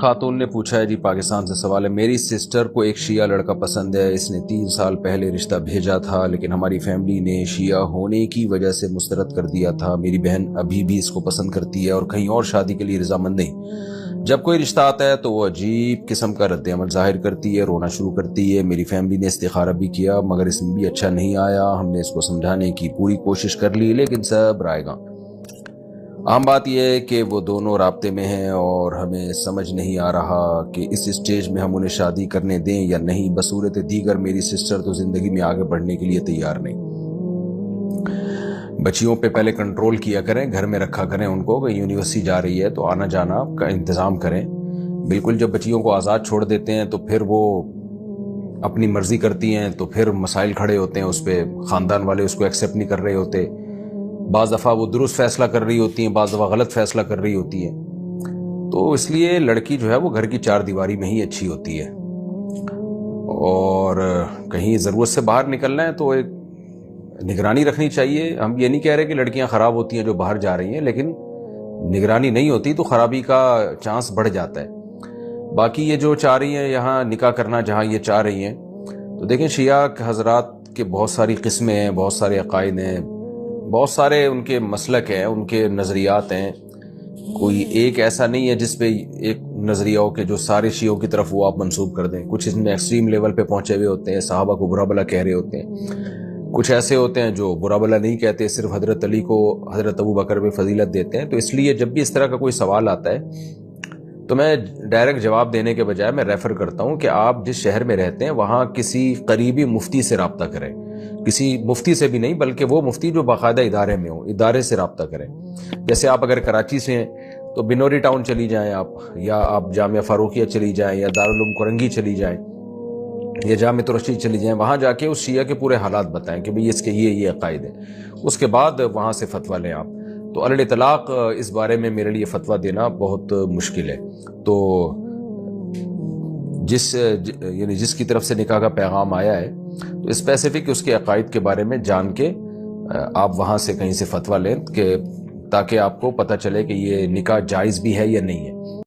خاتون نے پوچھا ہے جی، پاکستان سے سوال ہے، میری سسٹر کو ایک شیعہ لڑکا پسند ہے، اس نے 3 سال پہلے رشتہ بھیجا تھا لیکن ہماری فیملی نے شیعہ ہونے کی وجہ سے مسترد کر دیا تھا۔ میری بہن ابھی بھی اس کو پسند کرتی ہے اور کہیں اور شادی کے لیے رضامند نہیں۔ جب کوئی رشتہ آتا ہے تو وہ عجیب قسم کا رد عمل ظاہر کرتی ہے، رونا شروع کرتی ہے۔ میری فیملی نے استخارہ بھی کیا مگر اس میں بھی اچھا نہیں آیا۔ ہم نے اس کو سمجھانے کی پوری کوشش کر لی لیکن سب رائے گاں۔ عام بات یہ ہے کہ وہ دونوں رابطے میں ہیں اور ہمیں سمجھ نہیں آ رہا کہ اس اسٹیج میں ہم انہیں شادی کرنے دیں یا نہیں۔ بصورت دیگر میری سسٹر تو زندگی میں آگے بڑھنے کے لیے تیار نہیں۔ بچیوں پہ پہلے کنٹرول کیا کریں، گھر میں رکھا کریں ان کو، کہ یونیورسٹی جا رہی ہے تو آنا جانا کا انتظام کریں۔ بالکل جب بچیوں کو آزاد چھوڑ دیتے ہیں تو پھر وہ اپنی مرضی کرتی ہیں تو پھر مسائل کھڑے ہوتے ہیں اس پہ، خاندان والے اس کو ایکسیپٹ نہیں کر رہے ہوتے۔ بعض دفعہ وہ درست فیصلہ کر رہی ہوتی ہیں، بعض دفعہ غلط فیصلہ کر رہی ہوتی ہیں، تو اس لیے لڑکی جو ہے وہ گھر کی 4 دیواری میں ہی اچھی ہوتی ہے۔ اور کہیں ضرورت سے باہر نکلنا ہے تو ایک نگرانی رکھنی چاہیے۔ ہم یہ نہیں کہہ رہے کہ لڑکیاں خراب ہوتی ہیں جو باہر جا رہی ہیں، لیکن نگرانی نہیں ہوتی تو خرابی کا چانس بڑھ جاتا ہے۔ باقی یہ جو چاہ رہی ہیں یہاں نکاح کرنا جہاں یہ چاہ رہی ہیں، تو دیکھیں شیعہ حضرات کے بہت ساری قسمیں ہیں، بہت سارے عقائد ہیں، بہت سارے ان کے مسلک ہیں، ان کے نظریات ہیں۔ کوئی ایک ایسا نہیں ہے جس پہ ایک نظریہ ہو کہ جو سارے شیعوں کی طرف وہ آپ منسوب کر دیں۔ کچھ اس میں ایکسٹریم لیول پہ پہنچے ہوئے ہوتے ہیں، صحابہ کو برا بلا کہہ رہے ہوتے ہیں۔ کچھ ایسے ہوتے ہیں جو برا بلا نہیں کہتے، صرف حضرت علی کو حضرت ابو بکر پہ فضیلت دیتے ہیں۔ تو اس لیے جب بھی اس طرح کا کوئی سوال آتا ہے تو میں ڈائریکٹ جواب دینے کے بجائے میں ریفر کرتا ہوں کہ آپ جس شہر میں رہتے ہیں وہاں کسی قریبی مفتی سے رابطہ کریں۔ کسی مفتی سے بھی نہیں بلکہ وہ مفتی جو باقاعدہ ادارے میں ہوں، ادارے سے رابطہ کریں۔ جیسے آپ اگر کراچی سے ہیں تو بنوری ٹاؤن چلی جائیں آپ، یا آپ جامعہ فاروقیہ چلی جائیں، یا دارالعلوم کرنگی چلی جائیں، یا جامعہ رشید چلی جائیں۔ وہاں جا کے اس شیعہ کے پورے حالات بتائیں کہ بھئی اس کے یہ عقائد ہیں، اس کے بعد وہاں سے فتویٰ لیں آپ۔ تو علی اطلاق اس بارے میں میرے لیے فتویٰ دینا بہت مشکل ہے۔ تو جس کی طرف سے نکاح کا پیغام آیا ہے تو اسپیسیفک اس کے عقائد کے بارے میں جان کے آپ وہاں سے کہیں سے فتویٰ لیں، کہ تاکہ آپ کو پتہ چلے کہ یہ نکاح جائز بھی ہے یا نہیں ہے۔